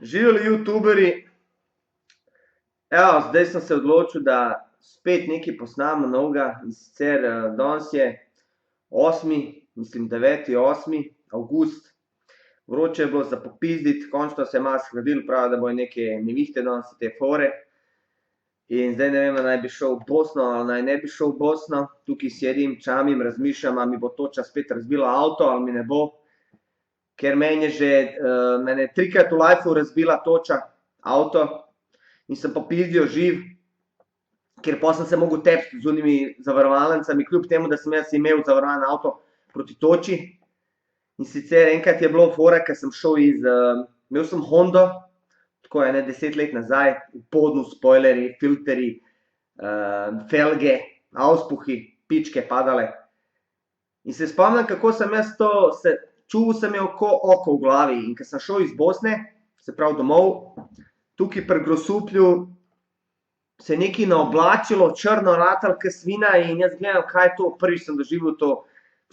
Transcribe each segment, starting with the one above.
Živeli youtuberi, evo, zdaj sem se odločil, da spet nekaj posnamem novega in sicer danes je 8., mislim 9. 8. avgust. Vroče je bilo za popizditi, končno se je malo shladilo, pravi, da bojo neke nevihte danes te fore. In zdaj ne vem, naj bi šel v Bosno ali naj ne bi šel v Bosno. Tukaj sedim, čamim, razmišljam, ali mi bo toča spet razbila avto ali mi ne bo. Ker mene je trikrat v lifeu razbila toča avto in sem popizdijo živ, ker pa sem se mogel tepsti z unimi zavarovalnicami, kljub temu, da sem jaz imel zavarovan avto proti toči. In sicer enkrat je bilo fora, ker sem šel imel sem Hondo, tako je 10 let nazaj, v podnu spoilerji, filteri, felge, auspuhi, pičke padale. In se spomnim, kako sem jaz to, čuval sem jo ko oko v glavi. In ko sem šel iz Bosne, se pravi domov, tukaj pri Grosuplju se je nekaj naoblačilo, črno ratalo ke svina in jaz gledam, kaj je to, prvič sem doživel to.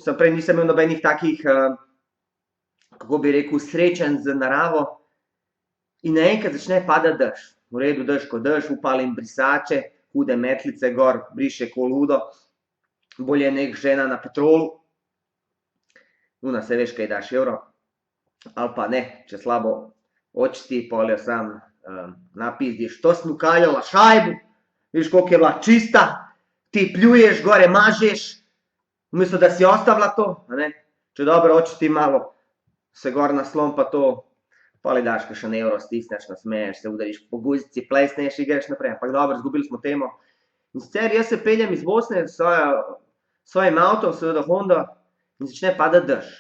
Prej nisem imel nobenih takih, kako bi rekel, srečanj z naravo. In naenkrat začne padati dež. V redu, dež ko dež, upalim brisače, hude metlice gor, briše ko ludo. Bolje nek žena na petrolu. Una, se veš, kaj daš evro. Ali pa ne, če slabo očiti, pol jo sam napizdiš. To si mi ukaljala šajbu, viš, koliko je bila čista, ti pljuješ, gore mažeš, mislim, da si ostavila to, a ne. Če dobro očiti malo, se gor naslon pa to, pol ji daš kakšen evro, stisneš, nasmeješ se, udariš po guzici, plesneš in greš naprej. Ampak dobro, izgubili smo temo. In sicer jaz se peljem iz Bosne s svojim avtom, seveda Hondo, in začne padati dež.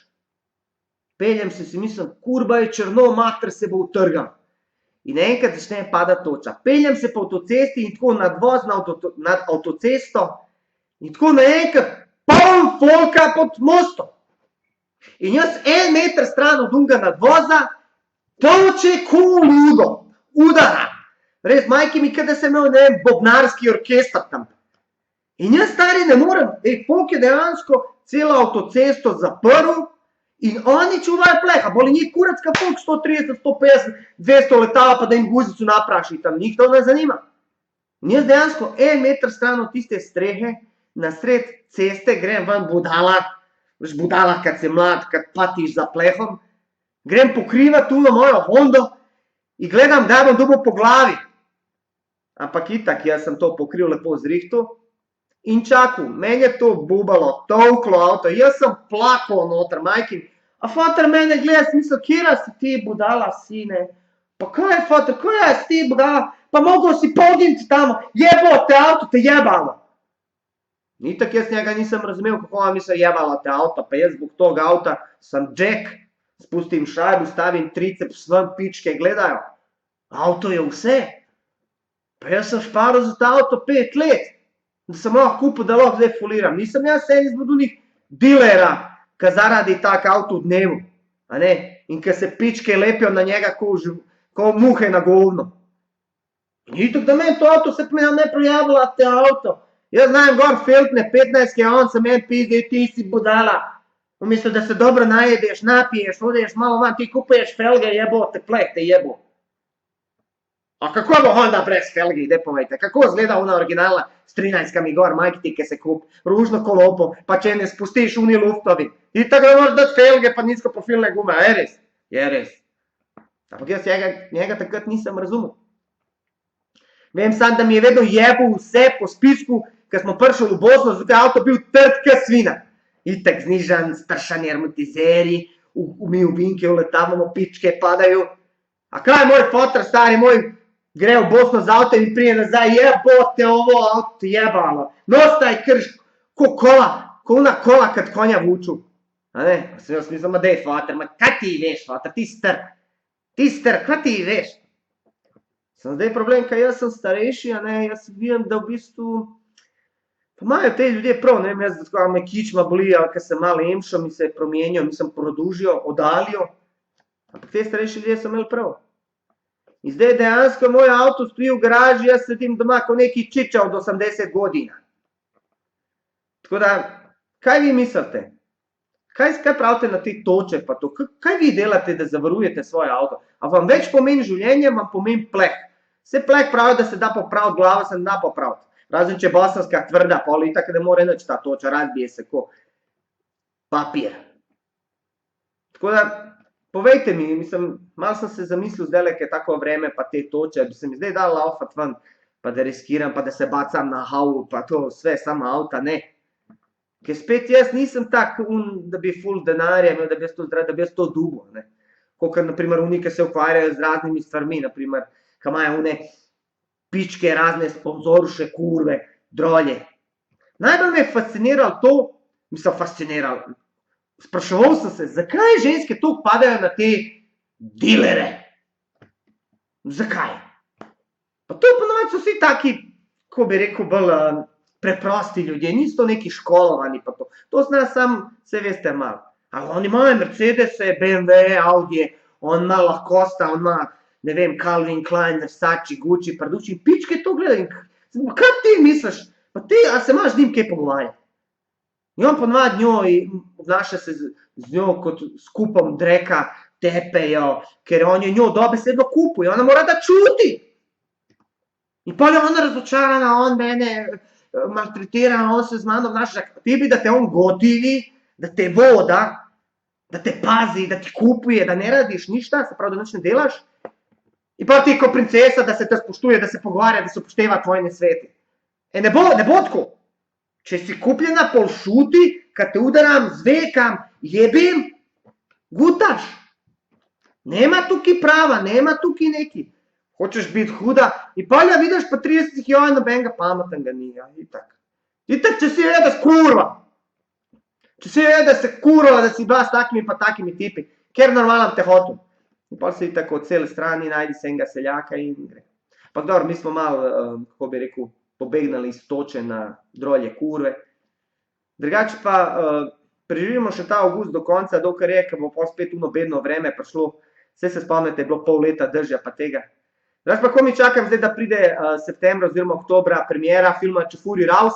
Peljem se, si mislim, kurba je črno, mater se bo utrgal. In enkrat začne padati toča. Peljem se po avtocesti in tako nadvoz nad avtocesto in tako naenkrat poln folka pod mostom. In jaz 1 meter stran od onega nadvoza toče ko ludo, udara. Res, majke mi, kot da sem imel, ne vem, bobnarski orkester tam. In jaz, stari, ne morem, folk je dejansko celo avtocesto zaprl in oni čuvajo pleha, boli njih kuracka folk, 130, 150, 200 letala, pa da jim guzico napraši, tam njih to ne zanima. In jaz dejansko 1 meter stran od tiste strehe, na sred ceste, grem ven budala, veš budala, kad si mlad, kad patiš za plehom, grem pokrivat tuno mojo Hondo in gledam, da bom dobil po glavi. Ampak itak, jaz sem to pokril lepo z rihtu in čakal, meni je to bubalo, tolklo avto, jaz sem plakal noter, majkin. A foter mene gleda, sem mislil, kjera si ti budala, sine? Pa kaj, foter, koja si ti budala? Pa mogel si poginiti tamo, jebote avto, te jebalo. Itak jaz njega nisem razumel, kako on misli jebalo te avto, pa jaz zbog tog avta sem Jack, spustim šajbu, stavim triceps ven, pičke gledajo. Avto je vse. Pa jaz sem šparil za ta avto 5 let, da sem lahko kupil, da lahko zdaj foliram. Nisem jaz en izmed onih dilera, ki zaradi tak avto v dnevu, a ne, in ki se pičke lepijo na njega ko muhe na govno. In itak, da meni to avto, se pa mi ne prijavila te avto. Jaz znam gor feltne 15, ki on se meni pizdi, ti si budala. Umesto, da se dobro najedeš, napiješ, odeš malo van, ti kupuješ felge, jebote, pleh te jebo. A kako bo Honda brez felgi, daj povejte, kako izgleda ona originalna s 13-kami gor, majke ti, ki se kup, ružno kolopo, pa če ne spustiš uni luftovi. Itak ne moraš dati felge, pa nizkoprofilne gume, a je res? Je res. Ampak jaz njega takrat nisem razumel. Vem sam, da mi je vedno jebal vse po spisku, ko smo prišli v Bosno, zato je avto bil trd ke svina. Itak znižan, stršani amortizeri, mi v vinke uletavamo, pičke padajo. A kaj moj foter, stari moj, gre v Bosno z avtom in prije nazaj, jebote, ovo avto jebalo. Nostaj krš, ko kola, ko ona kola kad konja vuču. A ne, sem jaz mislil, ma dej foter, ma kaj ti veš, foter, ti star, kaj ti veš? Sem zdaj problem, kaj jaz sem starejši, a ne, jaz vidim, da v bistvu, pa imajo te ljudje prav, ne vem, jaz, da me kičma boli, ali kaj se malo emšo, mi se promenijo, mi se produžijo, oddalijo. Ampak te starejši ljudje so imeli prav. In zdaj dejansko moj avto stoji v garaži, jaz sedim doma ko neki čiča od 80 godina. Tako da, kaj vi mislite? Kaj pravite na te toče pa to? Kaj vi delate, da zavarujete svoje avto? A vam več pomeni življenje, vam pomeni pleh? Vse pleh pravi, da se da popraviti, glava se ne da popraviti. Razen če bosanska tvrda, pol itak ne more nič ta toča, razbije se ko papir. Tako da, povejte mi, mislim, malo sem se zamislil zdajle, ker je tako vreme pa te toče, bi se mi zdaj dal laufat ven, pa da riskiram, pa da se bacam na havu, pa to vse, samo avta, ne. Ker spet jaz nisem tak, da bi ful denarja imel, da bi jaz to dubo, ne. Kakor, naprimer, oni, ki se ukvarjajo z raznimi stvarmi, naprimer, ki imajo one pičke, razne sponzorše, kurve, drolje. Najbolj me je fasciniralo to, spraševal sem se, zakaj ženske toliko padajo na te dilere? Zakaj? Pa to ponovadi so vsi taki, ko bi rekel, bolj preprosti ljudje, niso to neki školovani pa to. To zna sam, saj veste, malo. Ali oni imajo Mercedese, BMW, Audije, on ima lahkosta, on ima, ne vem, Calvin Klein, Versace, Gucci, Parducci, pičke to gledaj. Kaj ti misliš? Pa ti, a se imaš z njim kaj pogovarjati? In on ponovadi njo, obnaša se z njo kot skupom dreka, tepejo, ker on je njo dobesedno kupuje, ona mora da čuti. In pol je ona razočarana, on mene maltretira, on se z mano obnaša, ti bi, da te on gotivi, da te voda, da te pazi, da ti kupuje, da ne radiš ništa, se pravi, da nič ne delaš. In pa ti kot princesa, da se te spoštuje, da se pogovarja, da se upošteva tvoje nasvete. Ne bo tako. Če si kupljena, pol šuti, kad te udaram, zvekam, jebim, gutaš. Nema tukaj prava, nema tukaj neki. Hočeš biti huda, in pol ja vidiš pa 30 joj, nobenega pametnega ni, ja, itak. Itak, če si vedeš kurva. Če si vedeš se kurva, da si bila s takimi pa takimi tipi, ker normalno te hotel. In pol se itak od cele strani najdi se enega seljaka in gre. Pa dobro, mi smo malo, kako bi rekel, pobegnali iz toče na drolje kurve. Drugače pa preživimo še ta avgust do konca, dokler je, ker bo pol spet uno bedno vreme prišlo. Saj se spomnite, je bilo pol leta dežja pa tega. Drugače pa ko mi čakam zdaj, da pride septembra oziroma oktobra premiera filma Čefurji raus.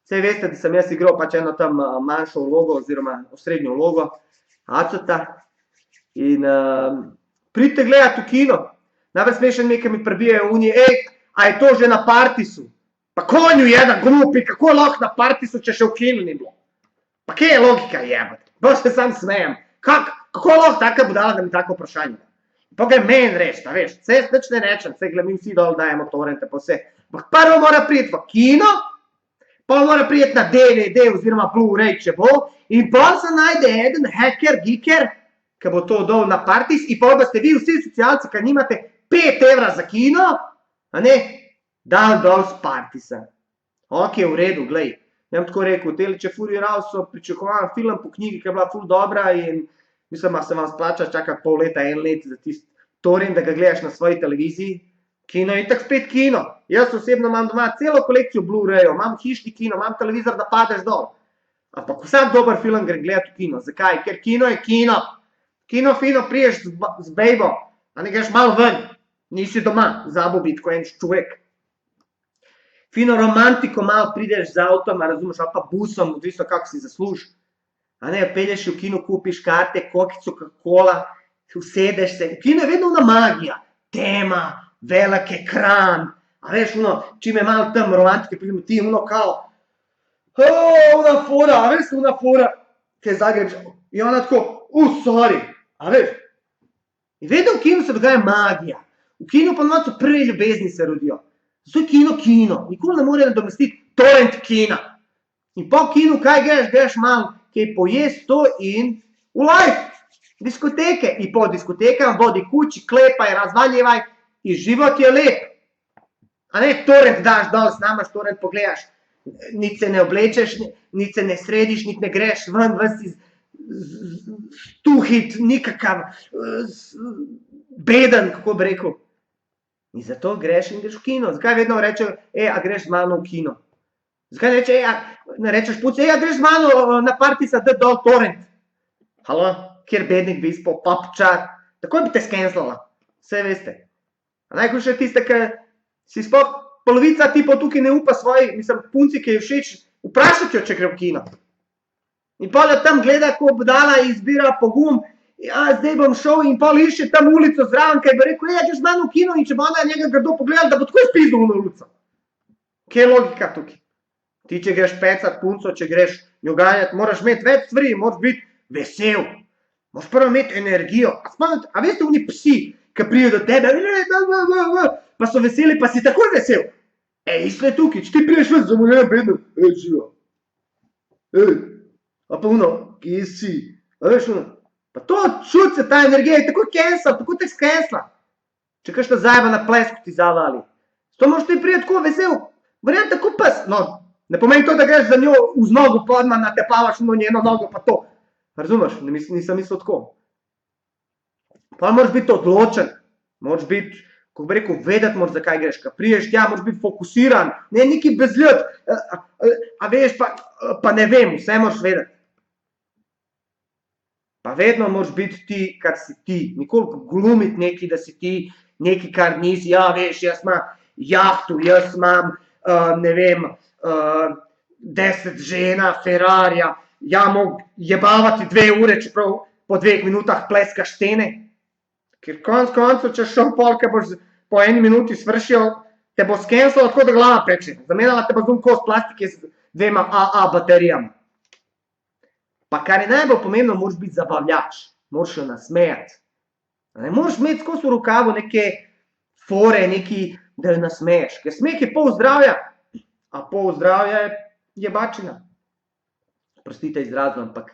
Saj veste, da sem jaz igral pač eno tam manjšo vlogo oziroma osrednjo vlogo, Acota. In pridite gledat v kino. Najbolj smešen mi, ki mi prebijajo oni, a je to že na Partisu? Pa konju jedan glupi, kako lahko na Partisu, če še v kinu ni bilo? Pa kje je logika jebati? Bolj se sam smejem. Kako lahko taka budala, da mi tako vprašanje? Pa ga je meni reči, a veš, vse nič ne rečem, vse mi vsi dol dajemo torrente pa vse. Ampak prvo mora priti v kino, pa mora priti na DVD oziroma Blu-ray, če bo, in pol se najde eden hacker, geeker, ki bo to dol na Partis, in pol boste vi vsi socialci, ki nimate 5 evra za kino, a ne, dal dol z Partisa. Ok, v redu, glej. Ja bom tako rekel, tele Čefurji raus so pričakovan film po knjigi, ki je bila ful dobra in mislim, da se vam splača čakati pol leta, 1 let za tisti torrent, da ga gledaš na svoji televiziji. Kino je itak spet kino. Jaz osebno imam doma celo kolekcijo Blu-rayov, imam hišni kino, imam televizor, da padeš dol. Ampak vsak dober film gre gledati v kino. Zakaj? Ker kino je kino. Kino fino priješ z bejbo, a ne greš malo ven. Nisi doma, zabo biti ko en človek. Fino romantiko malo prideš z avtom, razumeš, ali pa busom, odvisno kako si zaslužiš. A ne, pelješ v kino, kupiš karte, kokico, Coca-Cola, usedeš se. V kino je vedno ona magija, tema, velik ekran, a veš, čim je malo tam romantike, ti je kao, ona fora, a veš, ona fora, kaj zagrebiš, in ona tako, sorry, a veš. In vedno v kinu se dogaja magija. V kinu pa so prve ljubezni se rodijo. Zato je kino, nikoli ne more nadomestiti torrent kina. In po kinu, kaj greš, greš malo, kaj pojesti to in v live, diskoteke. In po diskotekam vodi kući, klepaj, razvaljevaj in život je lep. A ne, torrent daš dol, snamaš torrent, pogledaš, nič se ne oblečeš, nič se ne središ, nič ne greš ven, ven si stuhit, nikakav, beden, kako bi rekel. In zato greš in greš v kino. Zakaj vedno rečejo, a greš z mano v kino? Zakaj ne rečeš puci, a greš z mano na Partisa, da dol torrent? Halo, kjer bednik bi izpol, papčar, takoj bi te skenslala, vse veste. A najhujše tiste, ki si sploh polovica tipov tukaj ne upa svoji, mislim, punci, ki je všeč, vprašati jo, če gre v kino. In pol jo tam gleda, ko budala in zbira pogum, ja, zdaj bom šel in pol išče tam ulico zraven, kaj bi rekel, ja, češ mano v kino in če bo ona njega grdo pogledala, da bo tako spizdal na ulico. Kje je logika tukaj? Ti, če greš pecat punco, če greš jo ganjati, moraš imeti več stvari, moraš biti vesel. Moraš prvo imeti energijo. A veste, oni psi, ki pridejo do tebe, pa so veseli, pa si takoj vesel. Isto je tukaj, če ti priješ ven, zamoljen, bedno, živo. A pa ono, kje si? A veš ono? Pa to čut se ta energija, je tako cancel, tako te scancela. Če kakšna zajeba na plesku ti zavali. To moraš ti priti tako vesel. Verjam tako pes. No, ne pomeni to, da greš za njo v nogo podma, natepavaš njeno nogo pa to. Razumeš? Nisem mislil tako. Pa moraš biti odločen. Moraš biti, kako bi rekel, vedeti moraš, zakaj greš. Ko priješ tja, moraš biti fokusiran. Ne neki bezljud. A veš, pa ne vem, vse moraš vedeti. Pa vedno moraš biti ti, kar si ti. Nikoli glumiti neki, da si ti neki, kar nisi. Ja, veš, jaz imam jahtu, jaz imam, ne vem, 10 žena, Ferrarija. Ja, mogu jebavati 2 ure, čeprav po 2 minutah pleskaš stene. Ker konc koncev, če šel pol, ker boš po 1 minuti svršil, te bo skenslal, tako da glava preče. Zamenjala te bo zunj kos plastike z 2 AA baterijami. Pa kar je najbolj pomembno, moraš biti zabavljač. Moraš jo nasmejati. Ne moraš imeti skozi v rokavu neke fore, neki, da jo nasmeješ. Ker smeh je pol zdravja, a pol zdravja je jebačina. Prostite izrazu, ampak.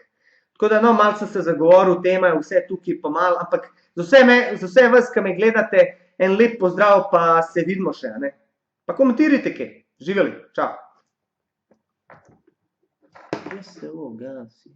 Tako da no, malo sem se zagovoril, tema je vse tukaj pa malo, ampak za vse vas, ki me gledate, en lep pozdrav, pa se vidimo še, ne. Pa komentirajte kaj. Živeli, čau. Kje se ovo gasi?